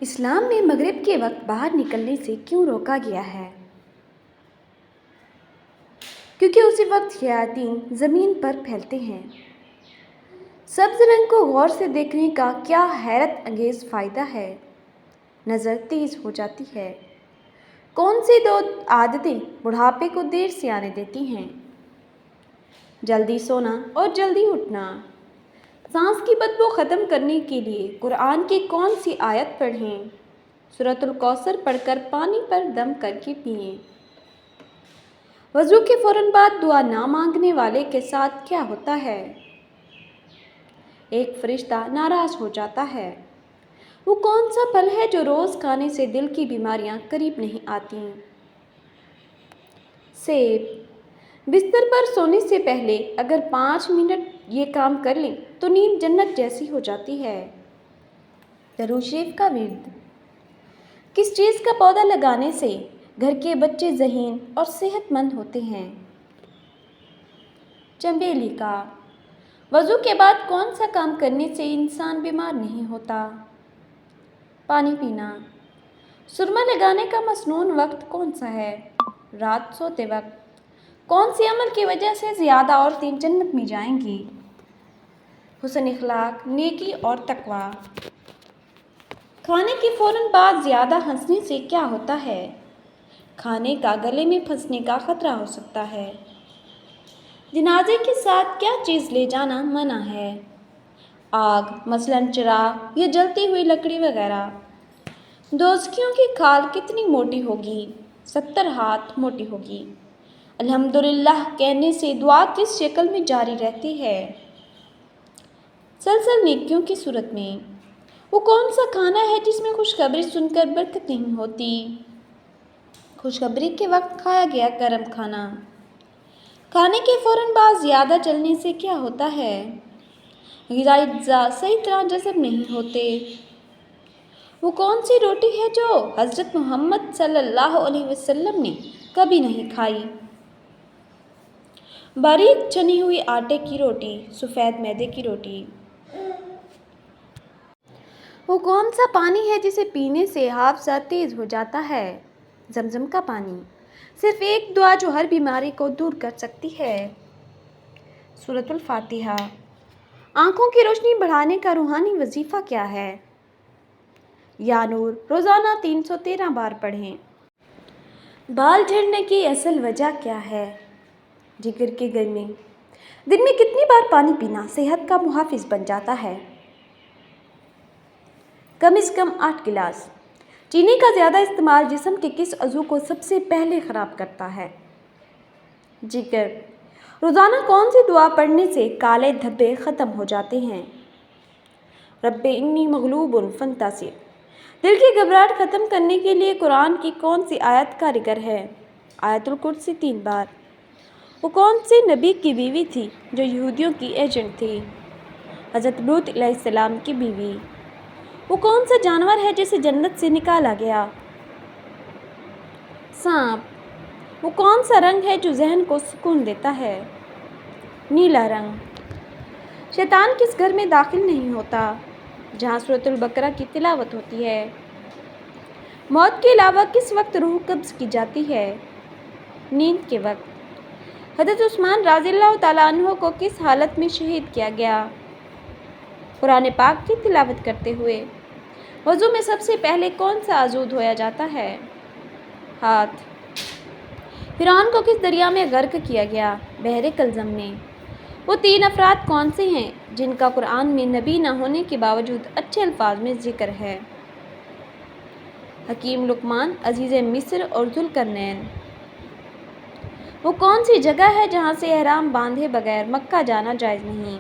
اسلام میں مغرب کے وقت باہر نکلنے سے کیوں روکا گیا ہے؟ کیونکہ اسی وقت شیاطین زمین پر پھیلتے ہیں۔ سبز رنگ کو غور سے دیکھنے کا کیا حیرت انگیز فائدہ ہے؟ نظر تیز ہو جاتی ہے۔ کون سی دو عادتیں بڑھاپے کو دیر سے آنے دیتی ہیں؟ جلدی سونا اور جلدی اٹھنا۔ سانس کی بدبو ختم کرنے کے لیے قرآن کی کون سی آیت پڑھیں؟ سورۃ الکوثر پڑھ کر پانی پر دم کر کے پئیں۔ وضو کے فوراً بعد دعا نہ مانگنے والے کے ساتھ کیا ہوتا ہے؟ ایک فرشتہ ناراض ہو جاتا ہے۔ وہ کون سا پھل ہے جو روز کھانے سے دل کی بیماریاں قریب نہیں آتیں؟ سیب۔ بستر پر سونے سے پہلے اگر 5 منٹ یہ کام کر لیں تو نیند جنت جیسی ہو جاتی ہے۔ درود شریف کا ورد۔ کس چیز کا پودا لگانے سے گھر کے بچے ذہین اور صحت مند ہوتے ہیں؟ چنبیلی کا۔ وضو کے بعد کون سا کام کرنے سے انسان بیمار نہیں ہوتا؟ پانی پینا۔ سرما لگانے کا مسنون وقت کون سا ہے؟ رات سوتے وقت۔ کون سی عمل کی وجہ سے زیادہ عورتیں جنت میں جائیں گی؟ حسن اخلاق، نیکی اور تقوی۔ کھانے کے فوراً بعد زیادہ ہنسنے سے کیا ہوتا ہے؟ کھانے کا گلے میں پھنسنے کا خطرہ ہو سکتا ہے۔ جنازے کے ساتھ کیا چیز لے جانا منع ہے؟ آگ، مثلاً چراغ یا جلتی ہوئی لکڑی وغیرہ۔ دوزکیوں کی کھال کتنی موٹی ہوگی؟ 70 ہاتھ موٹی ہوگی۔ الحمدللہ کہنے سے دعا کس شکل میں جاری رہتی ہے؟ سلسل نیکیوں کی صورت میں۔ وہ کون سا کھانا ہے جس میں خوشخبری سن کر برکت نہیں ہوتی؟ خوشخبری کے وقت کھایا گیا گرم کھانا۔ کھانے کے فوراً بعد زیادہ چلنے سے کیا ہوتا ہے؟ غذائی اجزاء صحیح طرح جذب نہیں ہوتے۔ وہ کون سی روٹی ہے جو حضرت محمد صلی اللہ علیہ وسلم نے کبھی نہیں کھائی؟ باریک چھنی ہوئی آٹے کی روٹی، سفید میدے کی روٹی۔ وہ کون سا پانی ہے جسے پینے سے حافظہ تیز ہو جاتا ہے؟ زمزم کا پانی۔ صرف ایک دعا جو ہر بیماری کو دور کر سکتی ہے۔ سورۃ الفاتحہ۔ آنکھوں کی روشنی بڑھانے کا روحانی وظیفہ کیا ہے؟ یا نور روزانہ 313 بار پڑھیں۔ بال جھڑنے کی اصل وجہ کیا ہے؟ جگر کی گرمی۔ دن میں کتنی بار پانی پینا صحت کا محافظ بن جاتا ہے؟ کم از کم 8 گلاس۔ چینی کا زیادہ استعمال جسم کے کس عضو کو سب سے پہلے خراب کرتا ہے؟ جگر۔ روزانہ کون سی دعا پڑھنے سے کالے دھبے ختم ہو جاتے ہیں؟ رب انی مغلوب فانتصر۔ دل کی گھبراہٹ ختم کرنے کے لیے قرآن کی کون سی آیت کارگر ہے؟ آیت الکرسی 3 بار۔ وہ کون سی نبی کی بیوی تھی جو یہودیوں کی ایجنٹ تھی؟ حضرت لوط علیہ السلام کی بیوی۔ وہ کون سا جانور ہے جسے جنت سے نکالا گیا؟ سانپ۔ وہ کون سا رنگ ہے جو ذہن کو سکون دیتا ہے؟ نیلا رنگ۔ شیطان کس گھر میں داخل نہیں ہوتا جہاں سورۃ البقرہ کی تلاوت ہوتی ہے؟ موت کے علاوہ کس وقت روح قبض کی جاتی ہے؟ نیند کے وقت۔ حضرت عثمان رضی اللہ تعالیٰ عنہ کو کس حالت میں شہید کیا گیا؟ قرآن پاک کی تلاوت کرتے ہوئے۔ وضو میں سب سے پہلے کون سا عضو دھویا جاتا ہے؟ ہاتھ۔ فرعون کو کس دریا میں غرق کیا گیا؟ بحر کلزم میں۔ وہ 3 افراد کون سے ہیں جن کا قرآن میں نبی نہ ہونے کے باوجود اچھے الفاظ میں ذکر ہے؟ حکیم لقمان، عزیز مصر اور ذوالقرنین۔ وہ کون سی جگہ ہے جہاں سے احرام باندھے بغیر مکہ جانا جائز نہیں؟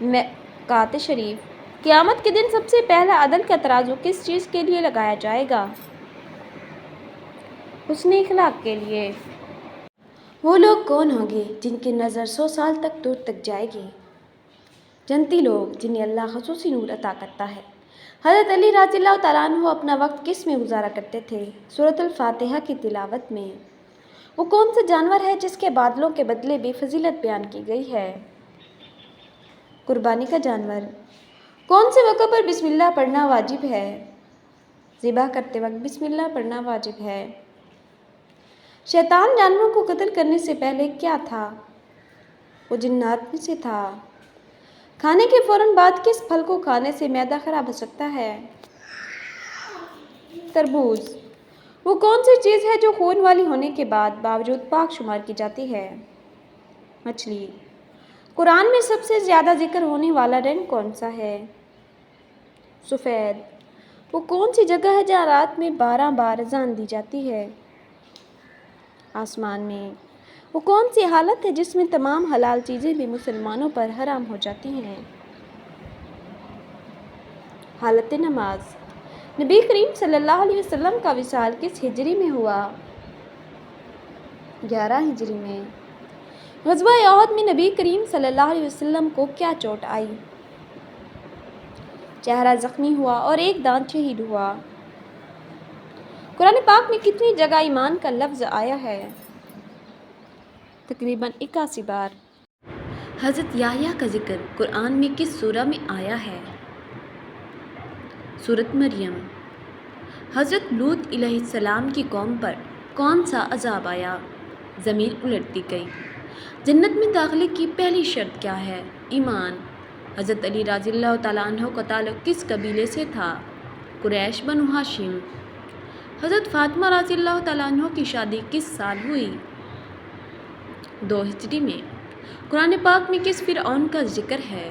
میقات شریف۔ قیامت کے دن سب سے پہلا عدل کا ترازو کس چیز کے لیے لگایا جائے گا؟ حسن اخلاق کے لیے۔ وہ لوگ کون ہوں گے جن کی نظر 100 سال تک دور تک جائے گی؟ جنتی لوگ جنہیں اللہ خصوصی نور عطا کرتا ہے۔ حضرت علی رضی اللہ تعالیٰ عنہ اپنا وقت کس میں گزارا کرتے تھے؟ سورۃ الفاتحہ کی تلاوت میں۔ وہ کون سا جانور ہے جس کے بادلوں کے بدلے بھی فضیلت بیان کی گئی ہے؟ قربانی کا جانور۔ کون سے موقع پر بسم اللہ پڑھنا واجب ہے؟ ذبح کرتے وقت بسم اللہ پڑھنا واجب ہے۔ شیطان جانوروں کو قتل کرنے سے پہلے کیا تھا؟ وہ جنات میں سے تھا۔ کھانے کے فوراً بعد کس پھل کو کھانے سے معدہ خراب ہو سکتا ہے؟ تربوز۔ وہ کون سی چیز ہے جو خون والی ہونے کے باوجود پاک شمار کی جاتی ہے؟ مچھلی۔ قرآن میں سب سے زیادہ ذکر ہونے والا رنگ کون سا ہے؟ سفید۔ وہ کون سی جگہ ہے جہاں رات میں 12 بار اذان دی جاتی ہے؟ آسمان میں۔ وہ کون سی حالت ہے جس میں تمام حلال چیزیں بھی مسلمانوں پر حرام ہو جاتی ہیں؟ حالت نماز۔ نبی کریم صلی اللہ علیہ وسلم کا وصال کس ہجری میں ہوا؟ 11 ہجری میں۔ غزوہ احد میں نبی کریم صلی اللہ علیہ وسلم کو کیا چوٹ آئی؟ چہرہ زخمی ہوا اور ایک دانت شہید ہوا۔ قرآن پاک میں کتنی جگہ ایمان کا لفظ آیا ہے؟ تقریباً 81 بار۔ حضرت یحییٰ کا ذکر قرآن میں کس سورہ میں آیا ہے؟ سورۃ مریم۔ حضرت لوط علیہ السلام کی قوم پر کون سا عذاب آیا؟ زمین الٹتی گئی۔ جنت میں داخلے کی پہلی شرط کیا ہے؟ ایمان۔ حضرت علی رضی اللہ تعالیٰ عنہ کا تعلق کس قبیلے سے تھا؟ قریش بنو ہاشم۔ حضرت فاطمہ رضی اللہ تعالیٰ عنہ کی شادی کس سال ہوئی؟ 2 ہجری میں۔ قرآن پاک میں کس فرعون کا ذکر ہے؟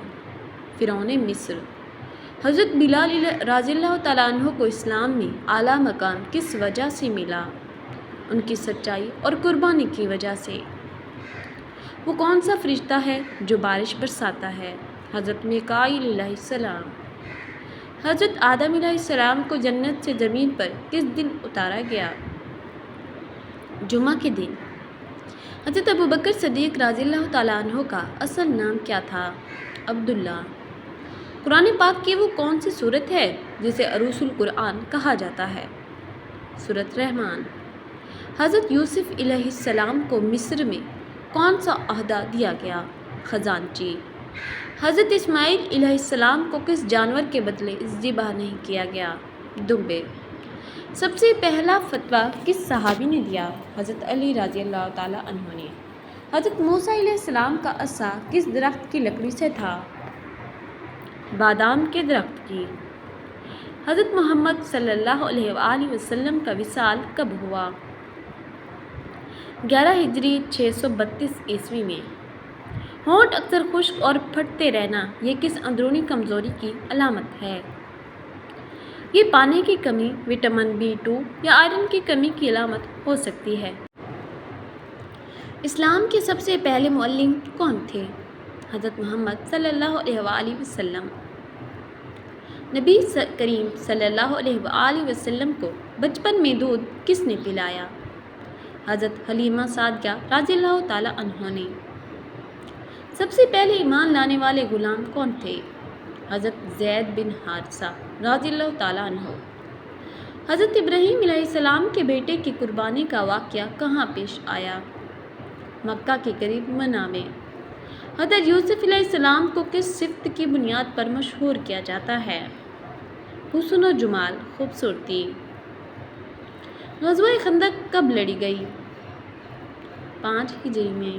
فرعون مصر۔ حضرت بلال رضی اللہ تعالیٰ عنہ کو اسلام میں اعلیٰ مقام کس وجہ سے ملا؟ ان کی سچائی اور قربانی کی وجہ سے۔ وہ کون سا فرشتہ ہے جو بارش برساتا ہے؟ حضرت میکائیل علیہ السلام۔ حضرت آدم علیہ السلام کو جنت سے زمین پر کس دن اتارا گیا؟ جمعہ کے دن۔ حضرت ابوبکر صدیق رضی اللہ تعالیٰ عنہ کا اصل نام کیا تھا؟ عبداللہ۔ قرآن پاک کی وہ کون سی سورت ہے جسے عروس القرآن کہا جاتا ہے؟ سورۃ رحمان۔ حضرت یوسف علیہ السلام کو مصر میں کون سا عہدہ دیا گیا؟ خزانچی۔ حضرت اسماعیل علیہ السلام کو کس جانور کے بدلے ذبح نہیں کیا گیا؟ دمبے۔ سب سے پہلا فتویٰ کس صحابی نے دیا؟ حضرت علی رضی اللہ تعالیٰ عنہ نے۔ حضرت موسیٰ علیہ السلام کا عصا کس درخت کی لکڑی سے تھا؟ بادام کے درخت کی۔ حضرت محمد صلی اللہ علیہ وآلہ وسلم کا وصال کب ہوا؟ 11 ہجری 632 عیسوی میں۔ ہونٹ اکثر خشک اور پھٹتے رہنا یہ کس اندرونی کمزوری کی علامت ہے؟ یہ پانی کی کمی، وٹامن B2 یا آئرن کی کمی کی علامت ہو سکتی ہے۔ اسلام کے سب سے پہلے معلم کون تھے؟ حضرت محمد صلی اللہ علیہ وآلہ وسلم۔ نبی کریم صلی اللہ علیہ وآلہ وسلم کو بچپن میں دودھ کس نے پلایا؟ حضرت حلیمہ سعدیہ رضی اللہ تعالیٰ عنہ نے۔ سب سے پہلے ایمان لانے والے غلام کون تھے؟ حضرت زید بن حارثہ رضی اللہ تعالیٰ عنہ۔ حضرت ابراہیم علیہ السلام کے بیٹے کی قربانی کا واقعہ کہاں پیش آیا؟ مکہ کے قریب منی میں۔ حضرت یوسف علیہ السلام کو کس صفت کی بنیاد پر مشہور کیا جاتا ہے؟ حسن و جمال، خوبصورتی۔ غزوہ خندق کب لڑی گئی؟ 5 ہجری میں۔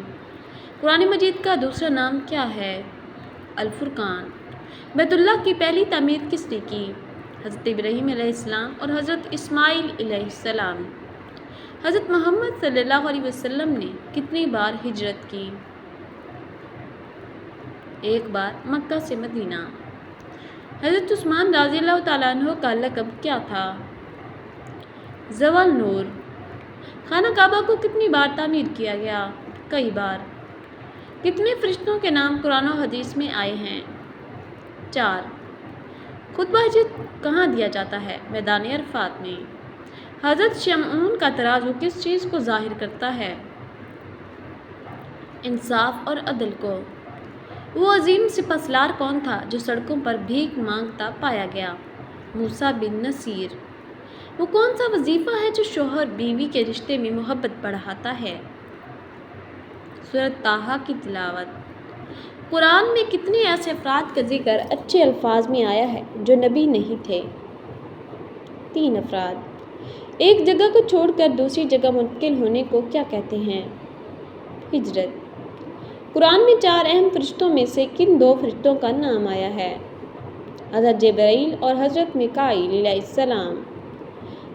قرآن مجید کا دوسرا نام کیا ہے؟ الفرقان۔ بیت اللہ کی پہلی تعمیر کس نے کی؟ حضرت ابراہیم علیہ السلام اور حضرت اسماعیل علیہ السلام۔ حضرت محمد صلی اللہ علیہ وسلم نے کتنی بار ہجرت کی؟ 1 بار مکہ سے مدینہ۔ حضرت عثمان رضی اللہ تعالیٰ عنہ کا لقب کیا تھا؟ ذو النور۔ خانہ کعبہ کو کتنی بار تعمیر کیا گیا؟ کئی بار۔ کتنے فرشتوں کے نام قرآن و حدیث میں آئے ہیں؟ 4۔ خطبہ ہجرت کہاں دیا جاتا ہے؟ میدان عرفات میں۔ حضرت شمعون کا ترازو کس چیز کو ظاہر کرتا ہے؟ انصاف اور عدل کو۔ وہ عظیم سپہ سالار کون تھا جو سڑکوں پر بھیک مانگتا پایا گیا؟ موسیٰ بن نصیر۔ وہ کون سا وظیفہ ہے جو شوہر بیوی کے رشتے میں محبت بڑھاتا ہے؟ سورۃ طٰہٰ کی تلاوت۔ قرآن میں کتنے ایسے افراد کا ذکر اچھے الفاظ میں آیا ہے جو نبی نہیں تھے؟ 3 افراد۔ ایک جگہ کو چھوڑ کر دوسری جگہ منتقل ہونے کو کیا کہتے ہیں؟ ہجرت۔ قرآن میں 4 اہم فرشتوں میں سے کن 2 فرشتوں کا نام آیا ہے؟ حضرت جبرائیل اور حضرت میکائیل علیہ السلام۔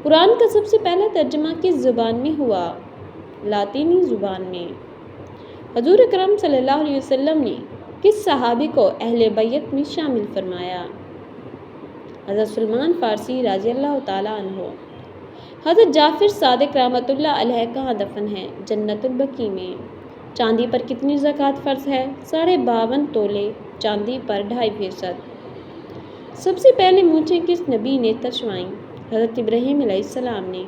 قرآن کا سب سے پہلا ترجمہ کس زبان میں ہوا؟ لاطینی زبان میں۔ حضور اکرم صلی اللہ علیہ وسلم نے کس صحابی کو اہل بیت میں شامل فرمایا؟ حضرت سلمان فارسی رضی اللہ تعالیٰ عنہ۔ حضرت جعفر صادق رحمۃ اللہ علیہ کہاں دفن ہیں؟ جنت البقیع میں۔ چاندی پر کتنی زکوٰۃ فرض ہے؟ 52.5 تولے چاندی پر 2.5%۔ سب سے پہلے مونچھیں کس نبی نے ترشوائیں؟ حضرت ابراہیم علیہ السلام نے۔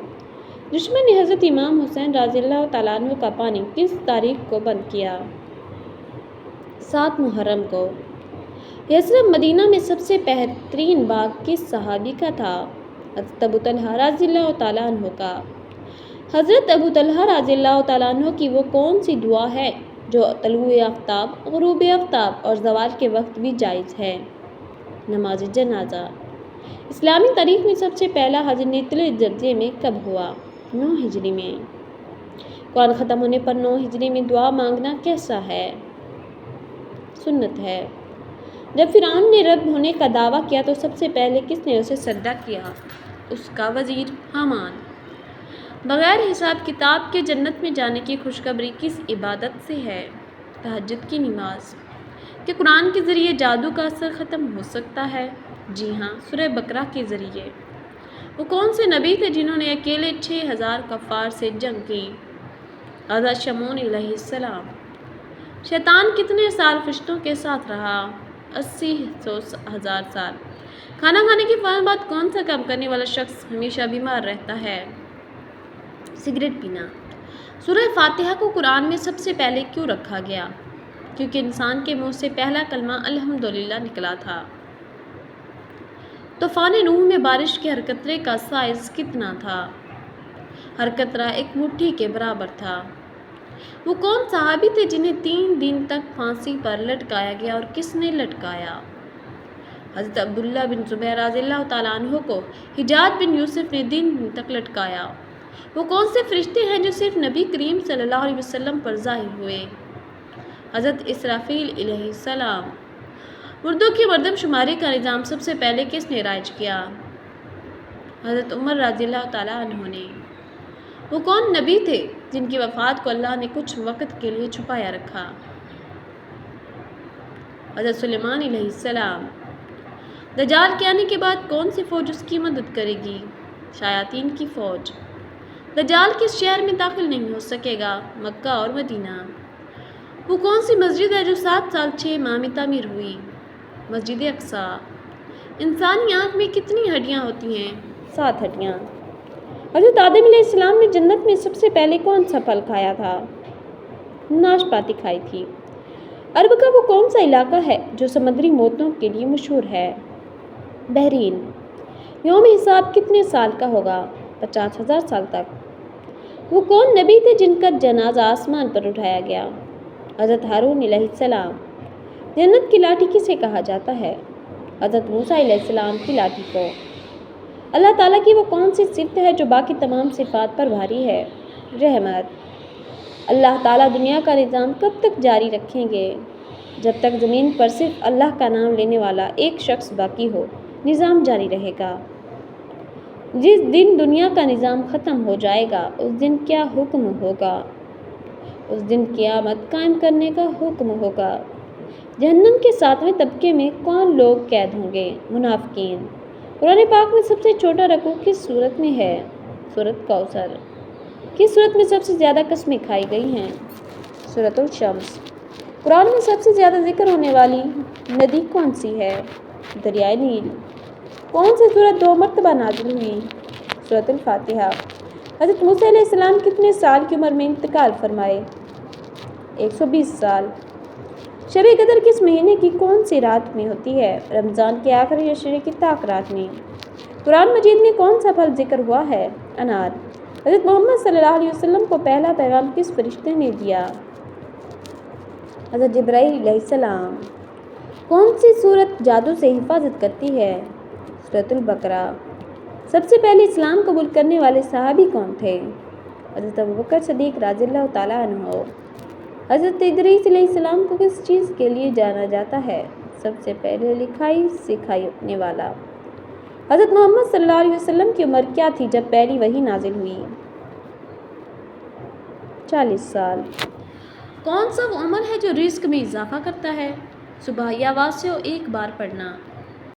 دشمن نے حضرت امام حسین رضی اللہ تعالیٰ عنہ کا پانی کس تاریخ کو بند کیا؟ 7 محرم کو۔ یثرب مدینہ میں سب سے بہترین باغ کس صحابی کا تھا؟ حضرت ابو طلحہ رضی اللہ تعالیٰ عنہ کا۔ حضرت ابو طلحہ رضی اللہ تعالیٰ عنہ کی وہ کون سی دعا ہے جو طلوع آفتاب، غروب آفتاب اور زوال کے وقت بھی جائز ہے؟ نماز جنازہ۔ اسلامی تاریخ میں سب سے پہلا حج نیتلے درجے میں کب ہوا؟ 9 ہجری میں۔ قرآن ختم ہونے پر 9 ہجری میں دعا مانگنا کیسا ہے؟ سنت ہے۔ جب فرعون نے رب ہونے کا دعویٰ کیا تو سب سے پہلے کس نے اسے سجدہ کیا؟ اس کا وزیر حامان۔ بغیر حساب کتاب کے جنت میں جانے کی خوشخبری کس عبادت سے ہے؟ تہجد کی نماز۔ کہ قرآن کے ذریعے جادو کا اثر ختم ہو سکتا ہے؟ جی ہاں، سورہ بقرہ کے ذریعے۔ وہ کون سے نبی تھے جنہوں نے اکیلے 6000 کفار سے جنگ کی؟ حضرت شمعون علیہ السلام۔ شیطان کتنے سال فرشتوں کے ساتھ رہا؟ 80,000 سال۔ کھانا کھانے کے فوراً بعد کون سا کام کرنے والا شخص ہمیشہ بیمار رہتا ہے؟ سگریٹ پینا۔ سورہ فاتحہ کو قرآن میں سب سے پہلے کیوں رکھا گیا؟ کیونکہ انسان کے منہ سے پہلا کلمہ الحمدللہ نکلا تھا۔ طوفان نوح میں بارش کے ہر قطرے کا سائز کتنا تھا؟ ہر قطرہ ایک مٹھی کے برابر تھا۔ وہ کون صحابی تھے جنہیں 3 دن تک پھانسی پر لٹکایا گیا اور کس نے لٹکایا؟ حضرت عبداللہ بن زبیر رضی اللہ تعالیٰ عنہ کو حجاج بن یوسف نے 3 دن تک لٹکایا۔ وہ کون سے فرشتے ہیں جو صرف نبی کریم صلی اللہ علیہ وسلم پر ظاہر ہوئے؟ حضرت اسرافیل علیہ السلام۔ مردوں کی مردم شماری کا نظام سب سے پہلے کس نے رائج کیا؟ حضرت عمر رضی اللہ تعالیٰ عنہ نے۔ وہ کون نبی تھے جن کی وفات کو اللہ نے کچھ وقت کے لیے چھپایا رکھا؟ حضرت سلیمان علیہ السلام۔ دجال کے آنے کے بعد کون سی فوج اس کی مدد کرے گی؟ شیاطین کی فوج۔ دجال کس شہر میں داخل نہیں ہو سکے گا؟ مکہ اور مدینہ۔ وہ کون سی مسجد ہے جو 7 سال 6 ماہ میں تعمیر ہوئی؟ مسجد اقصیٰ۔ انسانی آنکھ میں کتنی ہڈیاں ہوتی ہیں؟ 7 ہڈیاں۔ حضرت آدم علیہ السلام نے جنت میں سب سے پہلے کون سا پھل کھایا تھا؟ ناشپاتی کھائی تھی۔ عرب کا وہ کون سا علاقہ ہے جو سمندری موتوں کے لیے مشہور ہے؟ بحرین۔ یوم حساب کتنے سال کا ہوگا؟ 50,000 سال تک۔ وہ کون نبی تھے جن کا جنازہ آسمان پر اٹھایا گیا؟ حضرت ہارون علیہ السلام۔ جنت کی لاٹھی کسے کہا جاتا ہے؟ حضرت موسیٰ علیہ السلام کی لاٹھی کو۔ اللہ تعالیٰ کی وہ کون سی صفت ہے جو باقی تمام صفات پر بھاری ہے؟ رحمت۔ اللہ تعالیٰ دنیا کا نظام کب تک جاری رکھیں گے؟ جب تک زمین پر صرف اللہ کا نام لینے والا ایک شخص باقی ہو، نظام جاری رہے گا۔ جس دن دنیا کا نظام ختم ہو جائے گا اس دن کیا حکم ہوگا؟ اس دن قیامت قائم کرنے کا حکم ہوگا۔ جہنم کے 7ویں طبقے میں کون لوگ قید ہوں گے؟ منافقین۔ قرآن پاک میں سب سے چھوٹا رکوع کس سورت میں ہے؟ سورۃ کوثر۔ کس سورت میں سب سے زیادہ قسمیں کھائی گئی ہیں؟ سورۃ الشمس۔ قرآن میں سب سے زیادہ ذکر ہونے والی ندی کون سی ہے؟ دریائے نیل۔ کون سی سورت 2 مرتبہ نازل ہوئی؟ سورۃ الفاتحہ۔ حضرت موسیٰ علیہ السلام کتنے سال کی عمر میں انتقال فرمائے؟ 120 سال۔ شب قدر کس مہینے کی کون سی رات میں ہوتی ہے؟ رمضان کے آخری عشرے کی رات میں۔ قرآن مجید میں کون سا پھل ذکر ہوا ہے؟ انار۔ حضرت محمد صلی اللہ علیہ وسلم کو پہلا پیغام کس فرشتے نے دیا؟ حضرت جبرائیل علیہ السلام۔ کون سی سورت جادو سے حفاظت کرتی ہے؟ سورۃ البقرہ۔ سب سے پہلے اسلام قبول کرنے والے صحابی کون تھے؟ حضرت ابوبکر صدیق رضی اللہ تعالیٰ عنہ۔ حضرت ادریس علیہ السلام کو کس چیز کے لیے جانا جاتا ہے؟ سب سے پہلے لکھائی سکھانے والا۔ حضرت محمد صلی اللہ علیہ وسلم کی عمر کیا تھی جب پہلی وحی نازل ہوئی؟ 40 سال۔ کون سا وہ عمل ہے جو رزق میں اضافہ کرتا ہے؟ صبح یا واسع ایک بار پڑھنا۔